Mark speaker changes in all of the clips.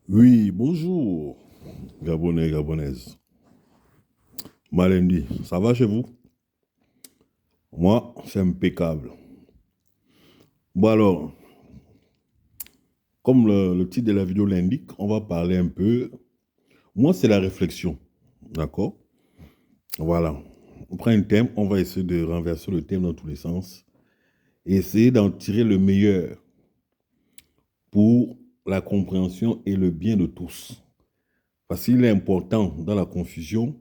Speaker 1: Oui, bonjour, Gabonais, Gabonaises. Malendi, ça va chez vous? Moi, c'est impeccable. Bon alors, comme le titre de la vidéo l'indique, on va parler un peu. Moi, c'est la réflexion, d'accord? Voilà. On prend un thème, on va essayer de renverser le thème dans tous les sens et essayer d'en tirer le meilleur pour la compréhension et le bien de tous. Parce qu'il est important dans la confusion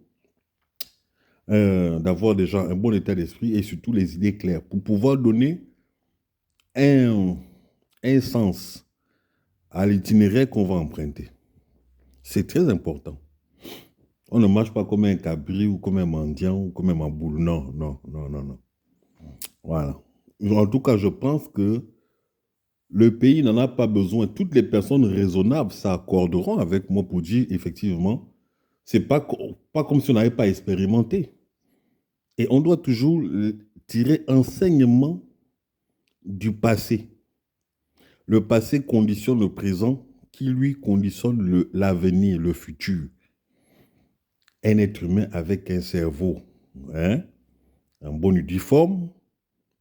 Speaker 1: d'avoir déjà un bon état d'esprit et surtout les idées claires pour pouvoir donner un, un sens à l'itinéraire qu'on va emprunter. C'est très important. On ne marche pas comme un cabri ou comme un mendiant ou comme un maboule. Non, non, non, non, non. Voilà. En tout cas, je pense que le pays n'en a pas besoin. Toutes les personnes raisonnables s'accorderont avec moi pour dire, effectivement, c'est pas comme si on n'avait pas expérimenté. Et on doit toujours tirer enseignement du passé. Le passé conditionne le présent qui lui conditionne l'avenir, le futur. Un être humain avec un cerveau, hein, un bon uniforme,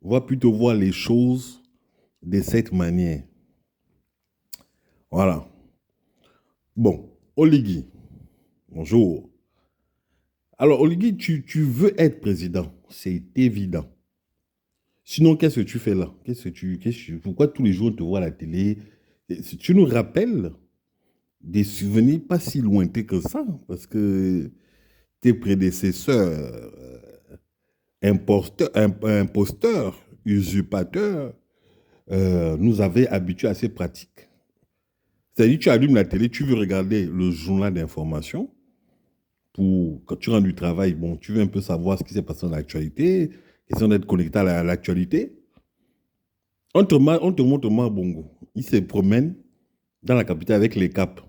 Speaker 1: va plutôt voir les choses de cette manière. Voilà. Bon, Oligui, bonjour. Alors, Oligui, tu veux être président, c'est évident. Sinon, qu'est-ce que tu fais là? Pourquoi tous les jours on te voit à la télé? Tu nous rappelles des souvenirs pas si lointains que ça, parce que tes prédécesseurs, imposteurs, usurpateurs, nous avaient habitués à ces pratiques. C'est-à-dire, tu allumes la télé, tu veux regarder le journal d'information pour, quand tu rentres du travail, bon, tu veux un peu savoir ce qui s'est passé dans l'actualité, question d'être connecté à l'actualité. On te montre Bongo. Il se promène dans la capitale avec les capes.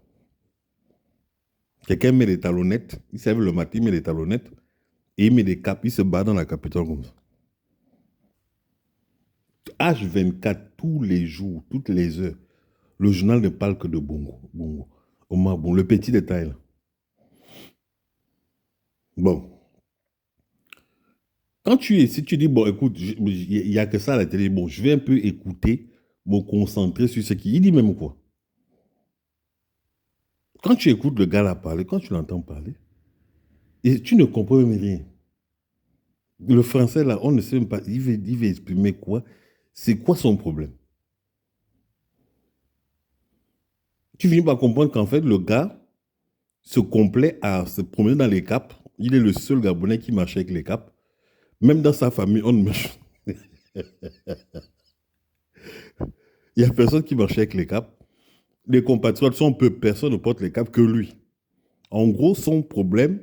Speaker 1: Quelqu'un met des talonnettes, il se lève le matin, il met des talonnettes et il met des capes, il se bat dans la capitale comme ça. H24, tous les jours, toutes les heures, le journal ne parle que de Bongo. Bongo. Omar Bongo, le petit détail là. Bon. Si tu dis, bon, écoute, il n'y a que ça à la télé, bon, je vais un peu écouter, me concentrer sur ce qu'il dit même quoi. Quand tu écoutes le gars là parler, quand tu l'entends parler, et tu ne comprends même rien. Le français là, on ne sait même pas, il veut exprimer quoi, c'est quoi son problème. Tu finis par comprendre qu'en fait, le gars se complaît à se promener dans les caps. Il est le seul Gabonais qui marche avec les caps. Même dans sa famille, on ne marche. Il n'y a personne qui marche avec les caps. Les compatriotes sont peu, personne ne porte les caps que lui. En gros, son problème,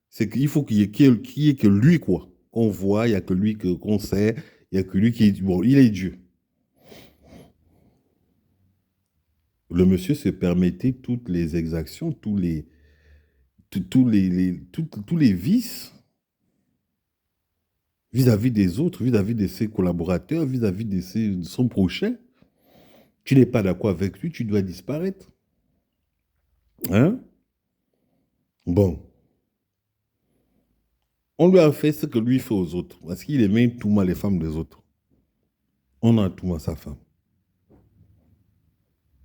Speaker 1: c'est qu'il faut qu'il y ait que lui, quoi. Qu'on voit, il n'y a que lui qu'on sait, il n'y a que lui qui est. Bon, il est Dieu. Le monsieur se permettait toutes les exactions, tous les vices vis-à-vis des autres, vis-à-vis de ses collaborateurs, vis-à-vis de son prochain. Tu n'es pas d'accord avec lui, tu dois disparaître. Hein? Bon. On lui a fait ce que lui fait aux autres, parce qu'il aimait tout mal les femmes des autres. On a tout mal sa femme.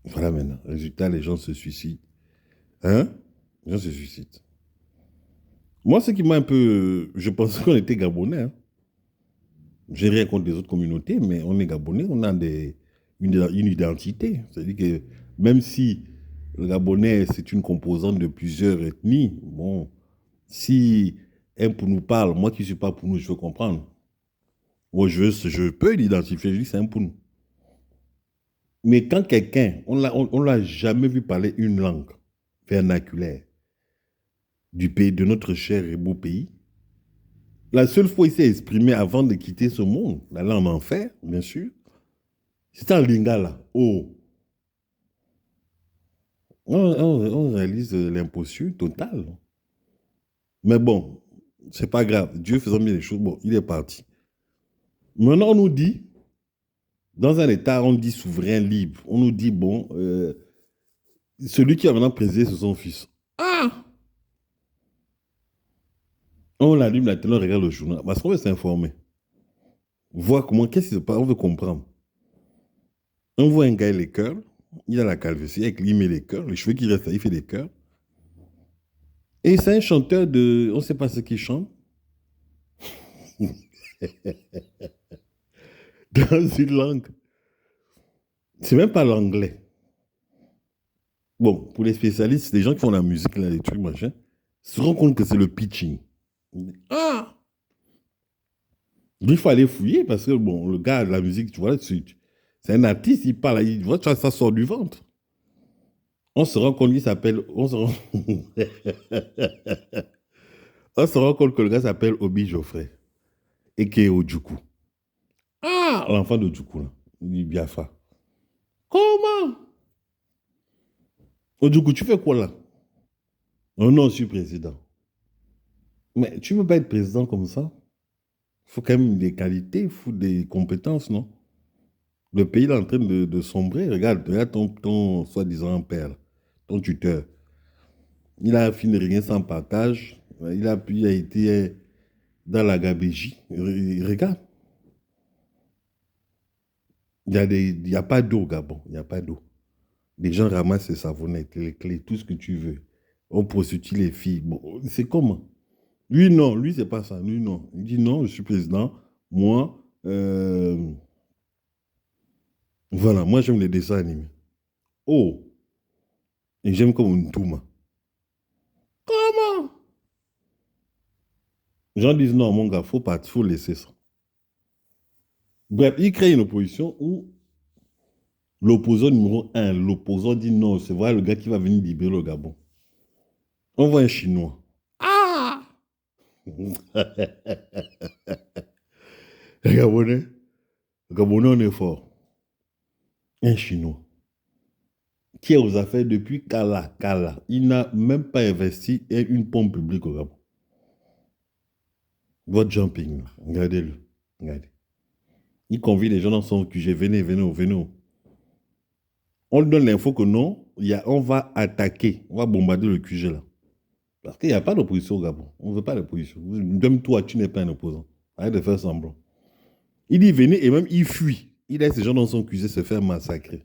Speaker 1: Voilà maintenant. Résultat, les gens se suicident. Hein? Les gens se suicident. Moi, ce qui m'a un peu. Je pensais qu'on était Gabonais. Hein. J'ai rien contre les autres communautés, mais on est Gabonais, on a une identité. C'est-à-dire que même si le Gabonais, c'est une composante de plusieurs ethnies, bon, si un pour nous parle, moi qui ne suis pas pour nous, je veux comprendre. Moi, je peux l'identifier, je dis c'est un pour nous. Mais quand quelqu'un, on l'a jamais vu parler une langue vernaculaire du pays, de notre cher et beau pays, la seule fois où il s'est exprimé avant de quitter ce monde, d'aller en enfer, bien sûr, c'était en Lingala. Oh, on réalise l'imposture totale. Mais bon, c'est pas grave. Dieu faisant bien les choses, bon, il est parti. Maintenant, on nous dit, dans un État, on dit souverain libre. On nous dit, bon, Celui qui a maintenant présidé, c'est son fils. Ah! On allume la télé, on regarde le journal. Parce qu'on veut s'informer. Voir comment, qu'est-ce qui se passe, on veut comprendre. On voit un gars, les cœurs, il a la calvitie, avec lui, il met les cœurs, les cheveux qui restent là, il fait des cœurs. Et c'est un chanteur de, on ne sait pas ce qu'il chante, dans une langue. C'est même pas l'anglais. Bon, pour les spécialistes, les gens qui font la musique, là, les trucs, machin, se rendent compte que c'est le pitching. Ah! Il faut aller fouiller parce que, bon, le gars de la musique, tu vois, c'est un artiste, il parle, il voit, tu vois, ça sort du ventre. On se rend compte qu'il s'appelle. On se rend compte que le gars s'appelle Obi Geoffrey et qui est Ojukwu. Ah, l'enfant de Ojukwu, là. Il dit Biafra. Comment? Ojukwu, tu fais quoi là? Oh non, je suis président. Mais tu ne peux pas être président comme ça. Il faut quand même des qualités, il faut des compétences, non? Le pays est en train de sombrer. Regarde ton soi-disant père, là, ton tuteur. Il a fini de rien sans partage. Il a été dans la gabégie. Regarde. Il y a pas d'eau au Gabon. Il n'y a pas d'eau. Les gens ramassent les savonnettes, les clés, tout ce que tu veux. On prostitue les filles. Bon, c'est comment? Lui, non. Lui, c'est pas ça. Lui, non. Il dit non, je suis président. Moi, voilà, moi, j'aime les dessins animés. Oh, et j'aime comme une Touma. Comment? Les gens disent non, mon gars, faut laisser ça. Bref, il crée une opposition où l'opposant numéro un, l'opposant dit non, c'est vrai le gars qui va venir libérer le Gabon. On voit un Chinois. Ah! Les Gabonais, les Gabonais, on est fort. Un Chinois qui est aux affaires depuis Kala. Il n'a même pas investi une pompe publique au Gabon. Votre jumping, regardez-le. Regardez. Il convie les gens dans son QG. Venez. On lui donne l'info que non, on va attaquer, on va bombarder le QG là. Parce qu'il n'y a pas d'opposition au Gabon. On ne veut pas d'opposition. Même toi, tu n'es pas un opposant. Arrête de faire semblant. Il dit venez et même il fuit. Il laisse ces gens dans son QG se faire massacrer.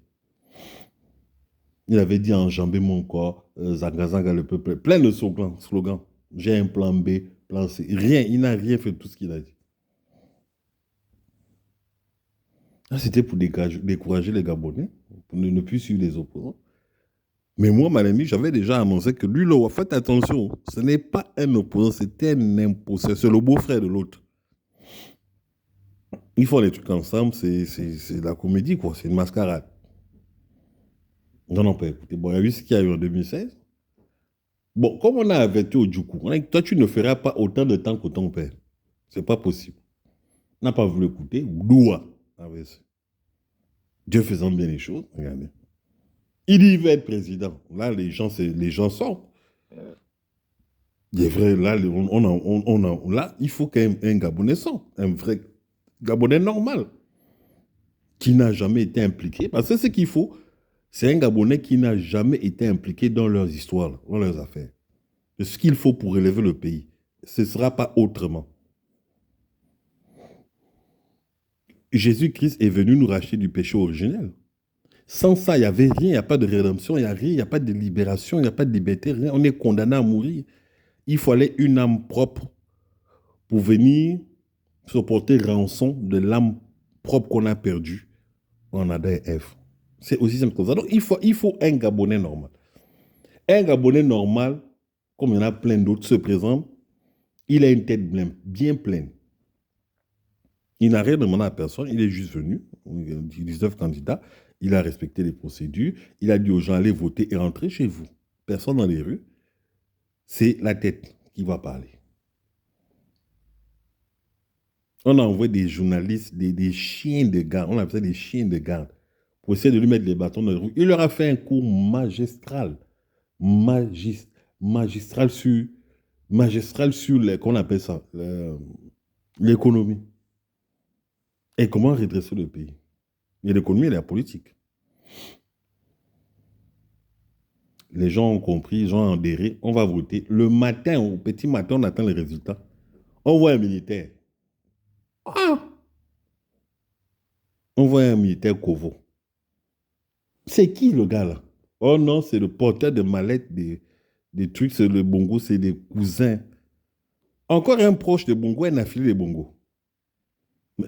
Speaker 1: Il avait dit enjamber mon corps, Zanga Zanga le peuple, plein de slogans. J'ai un plan B, plan C. Rien, il n'a rien fait de tout ce qu'il a dit. Ah, c'était pour décourager les Gabonais, pour ne plus suivre les opposants. Mais moi, mon ami, j'avais déjà annoncé que lui, là, faites attention, ce n'est pas un opposant, c'était un imposteur, c'est le beau-frère de l'autre. Ils font les trucs ensemble, c'est de la comédie, quoi, c'est une mascarade. Non, pas écouter. Bon, il y a eu ce qu'il y a eu en 2016. Bon, comme on a averti au Djoukou, toi, tu ne feras pas autant de temps que ton père. C'est pas possible. On n'a pas voulu écouter. Doua. Dieu faisant bien les choses, regardez. Il dit, il veut être président. Là, les gens sortent. Il est vrai, là, là, il faut qu'un Gabonais sorte. Un vrai Gabonais normal. Qui n'a jamais été impliqué. Parce que ce qu'il faut, c'est un Gabonais qui n'a jamais été impliqué dans leurs histoires, dans leurs affaires. C'est ce qu'il faut pour relever le pays. Ce ne sera pas autrement. Jésus-Christ est venu nous racheter du péché originel. Sans ça, il n'y avait rien, il n'y a pas de rédemption, il n'y a rien, il n'y a pas de libération, il n'y a pas de liberté, rien. On est condamné à mourir. Il fallait une âme propre pour venir se porter rançon de l'âme propre qu'on a perdue en Adam et Ève. C'est aussi simple que ça. Donc, il faut un Gabonais normal. Un Gabonais normal, comme il y en a plein d'autres, se présente, il a une tête bien pleine. Il n'a rien demandé à personne, il est juste venu, 19 candidats, il a respecté les procédures, il a dit aux gens, allez voter et rentrer chez vous. Personne dans les rues, c'est la tête qui va parler. On a envoyé des journalistes, des chiens de garde, on appelle ça des chiens de garde, pour essayer de lui mettre les bâtons dans les roues. Il leur a fait un cours magistral, magistral sur qu'on appelle ça, l'économie. Et comment redresser le pays. Et l'économie et la politique. Les gens ont compris, ils ont adhéré, on va voter. Le matin, au petit matin, on attend les résultats. On voit un militaire. Ah! On voit un militaire Kovo. C'est qui le gars là? Oh non, c'est le porteur de mallette des trucs, c'est le Bongo, c'est des cousins. Encore un proche de Bongo, un affilié de Bongo.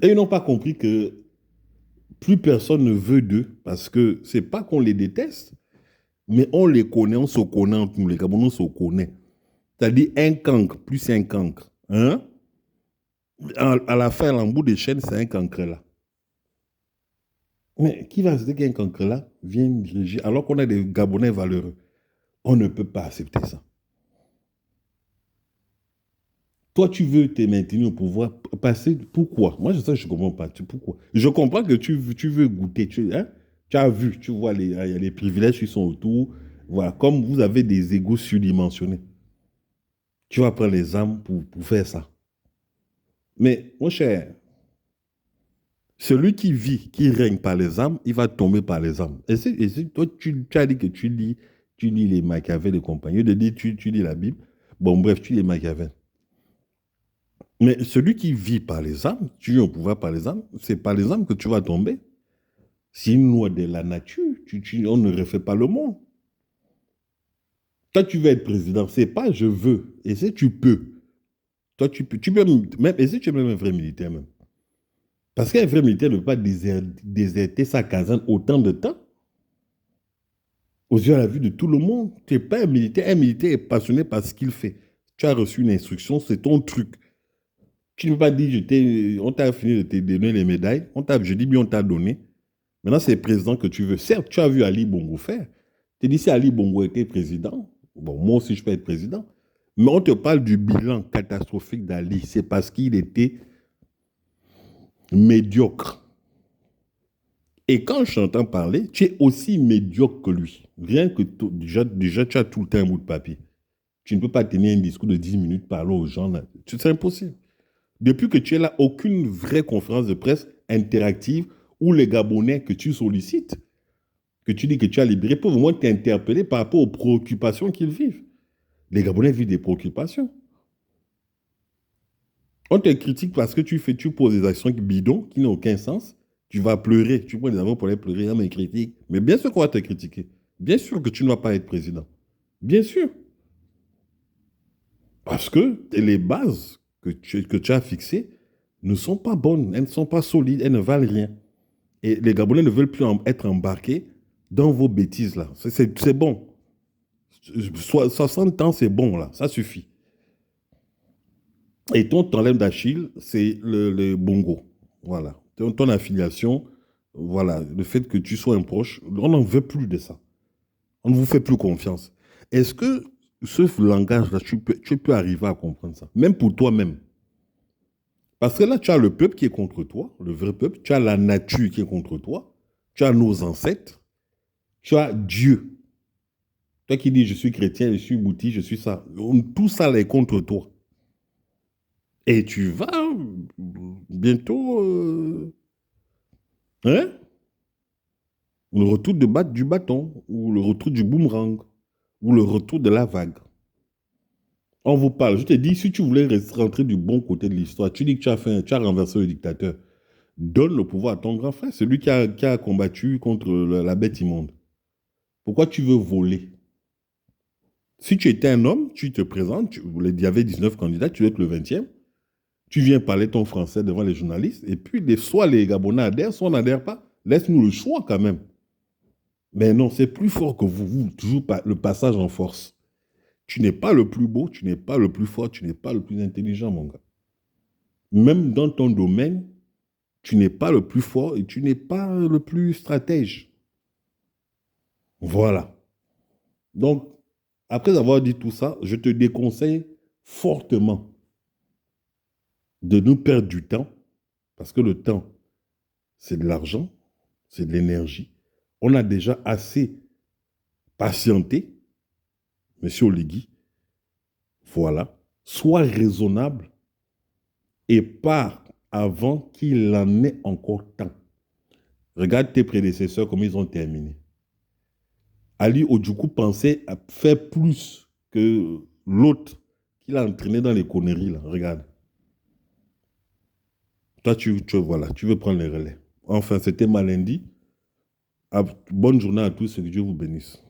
Speaker 1: Et ils n'ont pas compris que plus personne ne veut d'eux parce que c'est pas qu'on les déteste, mais on les connaît, on se connaît entre nous, les Gabonais, on se connaît. C'est-à-dire un cancre plus un cancre. Hein? À la fin, l'embout de chaîne, c'est un cancre là. Mais qui va se dire qu'un cancre là vient diriger alors qu'on a des Gabonais valeureux? On ne peut pas accepter ça. Toi, tu veux te maintenir au pouvoir, passer. Pourquoi? Moi, je ne comprends pas. Pourquoi? Je comprends que tu veux goûter. Hein? Tu as vu, tu vois, il y a les privilèges qui sont autour. Voilà, comme vous avez des égos surdimensionnés. Tu vas prendre les armes pour faire ça. Mais, mon cher, celui qui vit, qui règne par les armes, il va tomber par les armes. Toi, tu as dit que tu lis les Machiavel et compagnie. De dire tu lis la Bible. Bon, bref, tu lis les Machiavel. Mais celui qui vit par les armes, tu es au pouvoir par les armes, c'est par les armes que tu vas tomber. C'est une loi de la nature. On ne refait pas le monde. Toi, tu veux être président, c'est pas je veux. Et si tu peux. Toi, tu peux même, et si tu es même un vrai militaire même. Parce qu'un vrai militaire ne peut pas déserter sa caserne autant de temps aux yeux à la vue de tout le monde. Tu n'es pas un militaire. Un militaire est passionné par ce qu'il fait. Tu as reçu une instruction, c'est ton truc. Tu ne peux pas dire, on t'a fini de te donner les médailles. Je dis bien, on t'a donné. Maintenant, c'est le président que tu veux. Certes, tu as vu Ali Bongo faire. Tu dis, si Ali Bongo était président, bon, moi aussi, je peux être président. Mais on te parle du bilan catastrophique d'Ali. C'est parce qu'il était médiocre. Et quand je t'entends parler, tu es aussi médiocre que lui. Rien que déjà, tu as tout le temps un bout de papier. Tu ne peux pas tenir un discours de 10 minutes, parler aux gens. C'est impossible. Depuis que tu es là, aucune vraie conférence de presse interactive où les Gabonais que tu sollicites, que tu dis que tu as libéré, peuvent au moins t'interpeller par rapport aux préoccupations qu'ils vivent. Les Gabonais vivent des préoccupations. On te critique parce que tu poses des actions bidons qui n'ont aucun sens. Tu vas pleurer. Tu prends des avions pour aller pleurer. On me critique. Mais bien sûr qu'on va te critiquer. Bien sûr que tu ne vas pas être président. Bien sûr. Parce que les bases que tu as fixées ne sont pas bonnes. Elles ne sont pas solides. Elles ne valent rien. Et les Gabonais ne veulent plus être embarqués dans vos bêtises là. C'est bon. 60 ans, c'est bon là. Ça suffit. Et ton tandem d'Achille, c'est le Bongo. Voilà. Ton affiliation, voilà. Le fait que tu sois un proche, on n'en veut plus de ça. On ne vous fait plus confiance. Est-ce que ce langage-là, tu peux arriver à comprendre ça? Même pour toi-même. Parce que là, tu as le peuple qui est contre toi, le vrai peuple. Tu as la nature qui est contre toi. Tu as nos ancêtres. Tu as Dieu. Toi qui dis, je suis chrétien, je suis bouddhiste, je suis ça. Tout ça là est contre toi. Et tu vas bientôt... hein? Le retour du bâton, ou le retour du boomerang, ou le retour de la vague. On vous parle. Je te dis, si tu voulais rentrer du bon côté de l'histoire, tu dis que tu as renversé le dictateur. Donne le pouvoir à ton grand frère, celui qui a combattu contre la bête immonde. Pourquoi tu veux voler? Si tu étais un homme, tu te présentes, il y avait 19 candidats, tu es le 20e, tu viens parler ton français devant les journalistes, et puis soit les Gabonais adhèrent, soit on n'adhère pas. Laisse-nous le choix quand même. Mais non, c'est plus fort que vous, toujours le passage en force. Tu n'es pas le plus beau, tu n'es pas le plus fort, tu n'es pas le plus intelligent, mon gars. Même dans ton domaine, tu n'es pas le plus fort et tu n'es pas le plus stratège. Voilà. Donc, après avoir dit tout ça, je te déconseille fortement de nous perdre du temps, parce que le temps, c'est de l'argent, c'est de l'énergie. On a déjà assez patienté, monsieur Oligui. Voilà. Sois raisonnable et pars avant qu'il en ait encore temps. Regarde tes prédécesseurs, comment ils ont terminé. Ali Odjuku pensait à faire plus que l'autre qu'il a entraîné dans les conneries, là. Regarde. Toi, voilà, tu veux prendre les relais. Enfin, c'était Malendi. Bonne journée à tous et que Dieu vous bénisse.